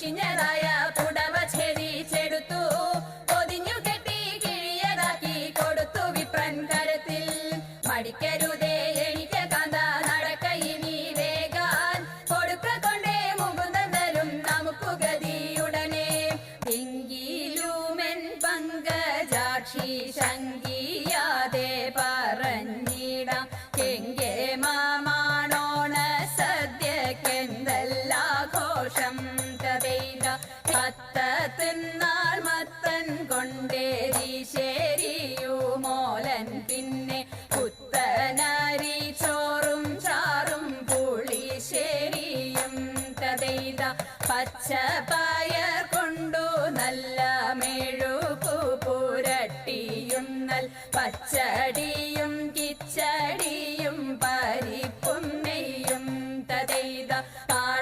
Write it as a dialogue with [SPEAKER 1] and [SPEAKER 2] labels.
[SPEAKER 1] മുഷിഞ്ഞതായ പുടവ ചെരിച്ചെടുത്തു പൊതിഞ്ഞു കെട്ടി കിഴിയതാക്കി കൊടുത്തു വിപ്രൻ കരത്തിൽ. മടിക്കരുതേ എനിക്ക് കാന്ത നടക്കയിനി വേഗാൻ കൊടുക്ക കൊണ്ടേ മുകുന്ദൻ തരും നമുക്കു ഗതിയുടനെ. എങ്കിലുമെൻ പങ്കജാക്ഷി ശങ്കിയാതെ പറഞ്ഞിടാം കെങ്കേ മാമാണോണ സദ്യക്കെന്തല്ലാഘോഷം കഥയില. കത്ത തിന്നാൾ മത്തൻ കൊണ്ടേരി ശേരിയുമോലൻ പിന്നെ പുത്തനരി ചോറും ചാറും പുളിശ്ശേരിയും കഥയില. പച്ചപ്പയർ കൊണ്ടു നല്ല മെഴുകു പുരട്ടിയുന്നൽ പച്ചടി